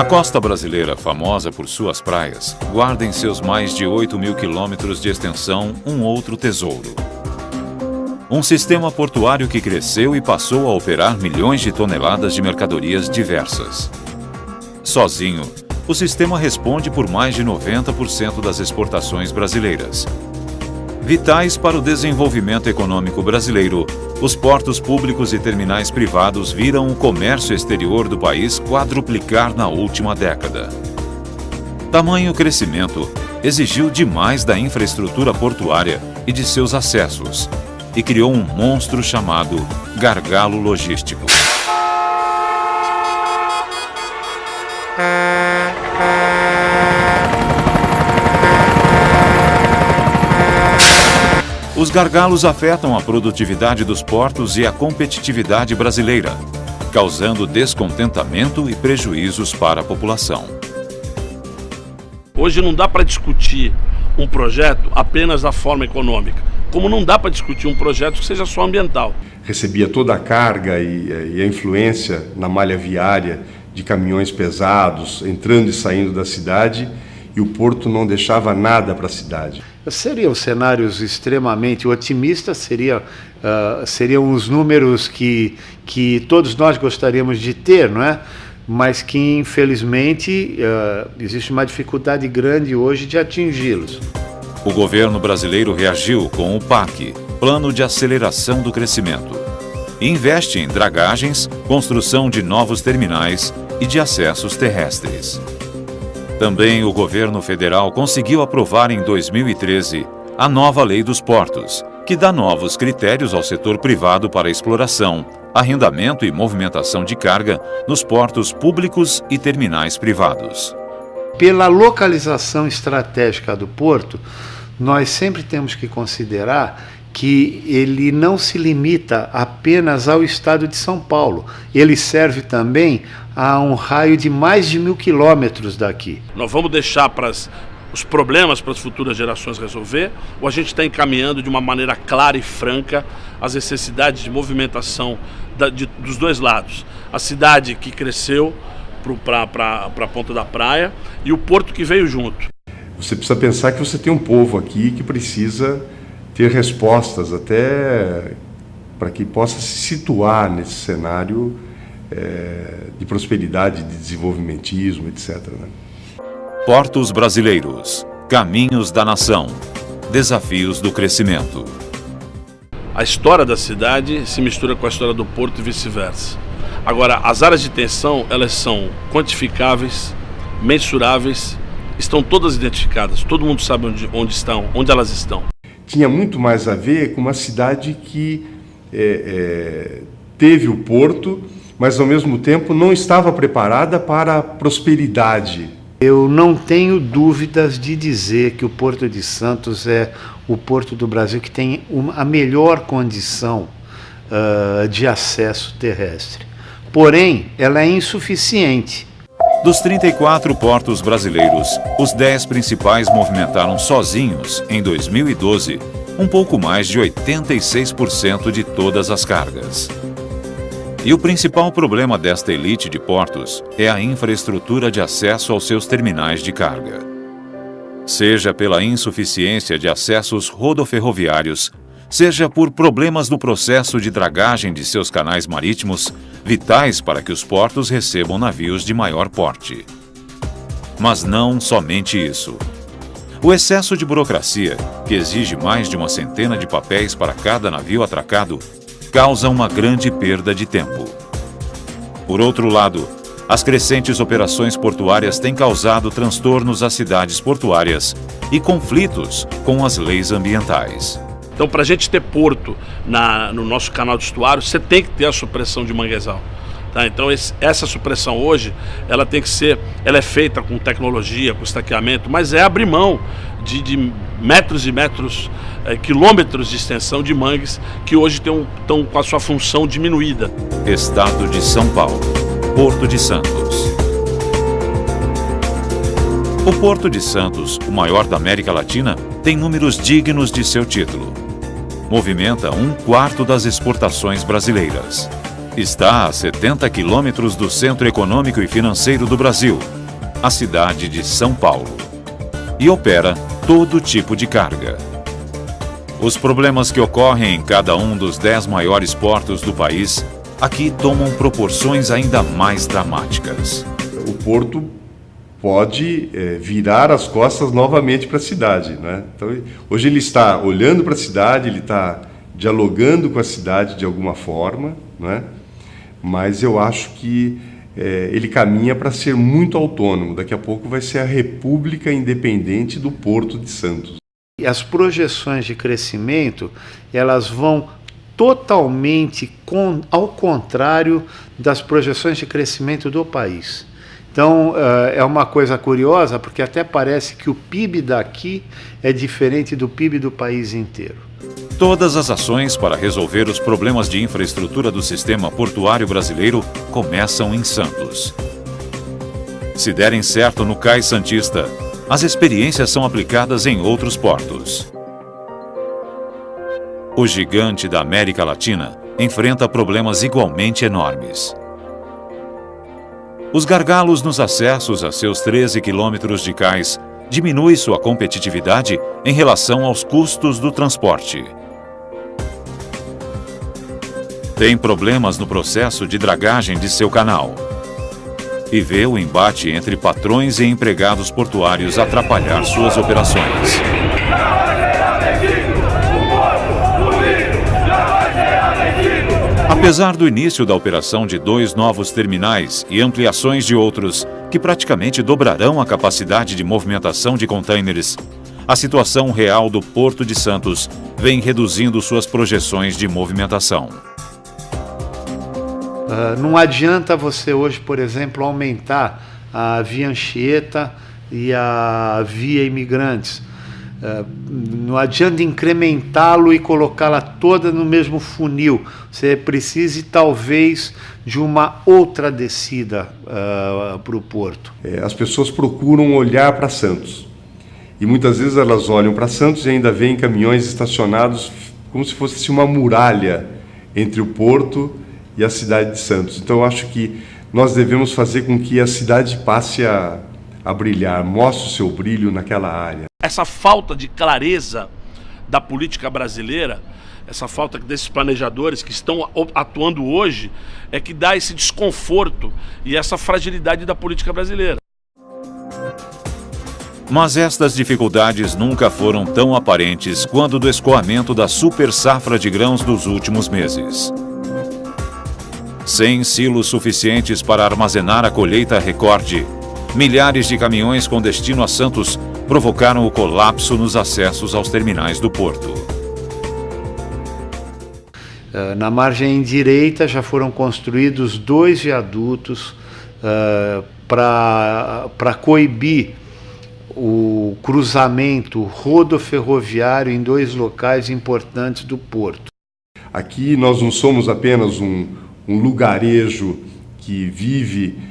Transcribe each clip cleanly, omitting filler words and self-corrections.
A costa brasileira, famosa por suas praias, guarda em seus mais de 8.000 quilômetros de extensão um outro tesouro. Um sistema portuário que cresceu e passou a operar milhões de toneladas de mercadorias diversas. Sozinho, o sistema responde por mais de 90% das exportações brasileiras. Vitais para o desenvolvimento econômico brasileiro, os portos públicos e terminais privados viram o comércio exterior do país quadruplicar na última década. Tamanho crescimento exigiu demais da infraestrutura portuária e de seus acessos, e criou um monstro chamado gargalo logístico. Os gargalos afetam a produtividade dos portos e a competitividade brasileira, causando descontentamento e prejuízos para a população. Hoje não dá para discutir um projeto apenas da forma econômica, como não dá para discutir um projeto que seja só ambiental. Recebia toda a carga e a influência na malha viária de caminhões pesados entrando e saindo da cidade, e o porto não deixava nada para a cidade. Seriam cenários extremamente otimistas, seriam os números que todos nós gostaríamos de ter, não é? Mas que, infelizmente, existe uma dificuldade grande hoje de atingi-los. O governo brasileiro reagiu com o PAC, Plano de Aceleração do Crescimento, e investe em dragagens, construção de novos terminais e de acessos terrestres. Também o governo federal conseguiu aprovar em 2013 a nova Lei dos Portos, que dá novos critérios ao setor privado para exploração, arrendamento e movimentação de carga nos portos públicos e terminais privados. Pela localização estratégica do porto, nós sempre temos que considerar que ele não se limita apenas ao estado de São Paulo. Ele serve também a um raio de mais de 1.000 quilômetros daqui. Nós vamos deixar para os problemas para as futuras gerações resolver, ou a gente está encaminhando de uma maneira clara e franca as necessidades de movimentação dos dois lados? A cidade que cresceu para a ponta da praia e o porto que veio junto. Você precisa pensar que você tem um povo aqui que precisa ter respostas até para que possa se situar nesse cenário de prosperidade, de desenvolvimentismo, etc. Né? Portos brasileiros, caminhos da nação, desafios do crescimento. A história da cidade se mistura com a história do porto e vice-versa. Agora, as áreas de tensão, elas são quantificáveis, mensuráveis, estão todas identificadas, todo mundo sabe onde elas estão. Tinha muito mais a ver com uma cidade que teve o porto, mas ao mesmo tempo não estava preparada para a prosperidade. Eu não tenho dúvidas de dizer que o Porto de Santos é o porto do Brasil que tem a melhor condição de acesso terrestre. Porém, ela é insuficiente. Dos 34 portos brasileiros, os 10 principais movimentaram sozinhos, em 2012, um pouco mais de 86% de todas as cargas. E o principal problema desta elite de portos é a infraestrutura de acesso aos seus terminais de carga. Seja pela insuficiência de acessos rodoferroviários, seja por problemas no processo de dragagem de seus canais marítimos, vitais para que os portos recebam navios de maior porte. Mas não somente isso. O excesso de burocracia, que exige mais de uma centena de papéis para cada navio atracado, causa uma grande perda de tempo. Por outro lado, as crescentes operações portuárias têm causado transtornos às cidades portuárias e conflitos com as leis ambientais. Então, para a gente ter porto no nosso canal de estuário, você tem que ter a supressão de manguezal. Tá? Então, essa supressão hoje, ela é feita com tecnologia, com estaqueamento, mas é abrir mão de metros e metros, quilômetros de extensão de mangues que hoje estão com a sua função diminuída. Estado de São Paulo, Porto de Santos. O Porto de Santos, o maior da América Latina, tem números dignos de seu título. Movimenta 1/4 das exportações brasileiras. Está a 70 quilômetros do centro econômico e financeiro do Brasil, a cidade de São Paulo, e opera todo tipo de carga. Os problemas que ocorrem em cada um dos 10 maiores portos do país aqui tomam proporções ainda mais dramáticas. O porto pode virar as costas novamente para a cidade, né? Então, hoje ele está olhando para a cidade, ele está dialogando com a cidade de alguma forma, né? Mas eu acho que ele caminha para ser muito autônomo. Daqui a pouco vai ser a República Independente do Porto de Santos. E as projeções de crescimento, elas vão totalmente ao contrário das projeções de crescimento do país. Então, é uma coisa curiosa, porque até parece que o PIB daqui é diferente do PIB do país inteiro. Todas as ações para resolver os problemas de infraestrutura do sistema portuário brasileiro começam em Santos. Se derem certo no Cais Santista, as experiências são aplicadas em outros portos. O gigante da América Latina enfrenta problemas igualmente enormes. Os gargalos nos acessos a seus 13 quilômetros de cais diminuem sua competitividade em relação aos custos do transporte. Tem problemas no processo de dragagem de seu canal. E vê o embate entre patrões e empregados portuários atrapalhar suas operações. Apesar do início da operação de 2 novos terminais e ampliações de outros, que praticamente dobrarão a capacidade de movimentação de contêineres, a situação real do Porto de Santos vem reduzindo suas projeções de movimentação. Não adianta você hoje, por exemplo, aumentar a Via Anchieta e a Via Imigrantes. Não adianta incrementá-lo e colocá-la toda no mesmo funil. Você precisa, talvez, de uma outra descida para o porto. As pessoas procuram olhar para Santos. E muitas vezes elas olham para Santos e ainda veem caminhões estacionados como se fosse uma muralha entre o porto e a cidade de Santos. Então, eu acho que nós devemos fazer com que a cidade passe a brilhar, mostre o seu brilho naquela área. Essa falta de clareza da política brasileira, essa falta desses planejadores que estão atuando hoje, é que dá esse desconforto e essa fragilidade da política brasileira. Mas estas dificuldades nunca foram tão aparentes quanto do escoamento da super safra de grãos dos últimos meses. Sem silos suficientes para armazenar a colheita recorde, milhares de caminhões com destino a Santos provocaram o colapso nos acessos aos terminais do porto. Na margem direita já foram construídos 2 viadutos para coibir o cruzamento rodoferroviário em 2 locais importantes do porto. Aqui nós não somos apenas um lugarejo que vive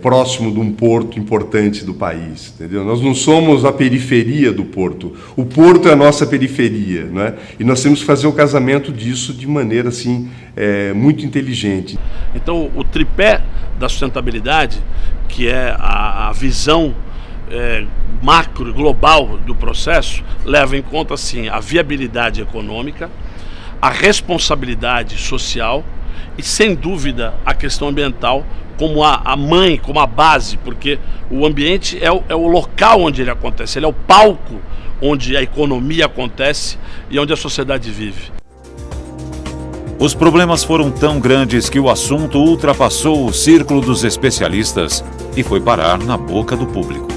próximo de um porto importante do país, entendeu? Nós não somos a periferia do porto. O porto é a nossa periferia, né? E nós temos que fazer o casamento disso de maneira assim muito inteligente. Então, o tripé da sustentabilidade, que é a visão macro e global do processo, leva em conta assim a viabilidade econômica, a responsabilidade social e, sem dúvida, a questão ambiental como a mãe, como a base, porque o ambiente é o local onde ele acontece, ele é o palco onde a economia acontece e onde a sociedade vive. Os problemas foram tão grandes que o assunto ultrapassou o círculo dos especialistas e foi parar na boca do público.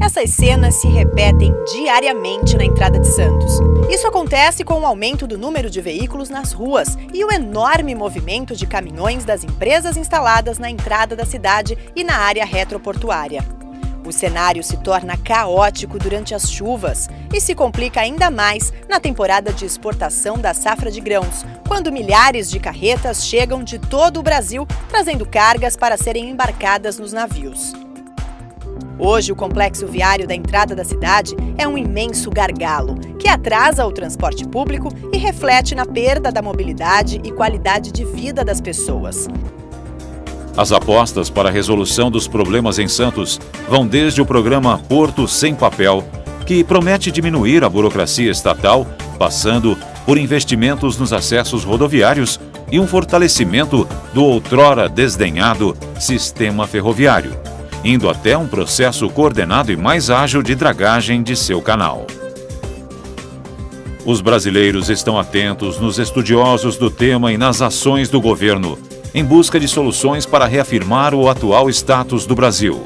Essas cenas se repetem diariamente na entrada de Santos. Isso acontece com o aumento do número de veículos nas ruas e o enorme movimento de caminhões das empresas instaladas na entrada da cidade e na área retroportuária. O cenário se torna caótico durante as chuvas e se complica ainda mais na temporada de exportação da safra de grãos, quando milhares de carretas chegam de todo o Brasil trazendo cargas para serem embarcadas nos navios. Hoje, o complexo viário da entrada da cidade é um imenso gargalo, que atrasa o transporte público e reflete na perda da mobilidade e qualidade de vida das pessoas. As apostas para a resolução dos problemas em Santos vão desde o programa Porto Sem Papel, que promete diminuir a burocracia estatal, passando por investimentos nos acessos rodoviários e um fortalecimento do outrora desdenhado sistema ferroviário, indo até um processo coordenado e mais ágil de dragagem de seu canal. Os brasileiros estão atentos nos estudiosos do tema e nas ações do governo, em busca de soluções para reafirmar o atual status do Brasil.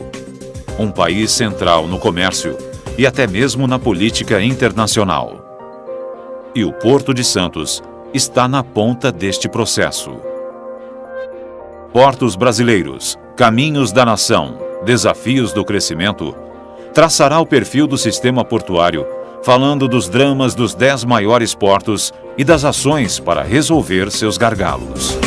Um país central no comércio e até mesmo na política internacional. E o Porto de Santos está na ponta deste processo. Portos Brasileiros, Caminhos da Nação, Desafios do Crescimento, traçará o perfil do sistema portuário, falando dos dramas dos 10 maiores portos e das ações para resolver seus gargalos.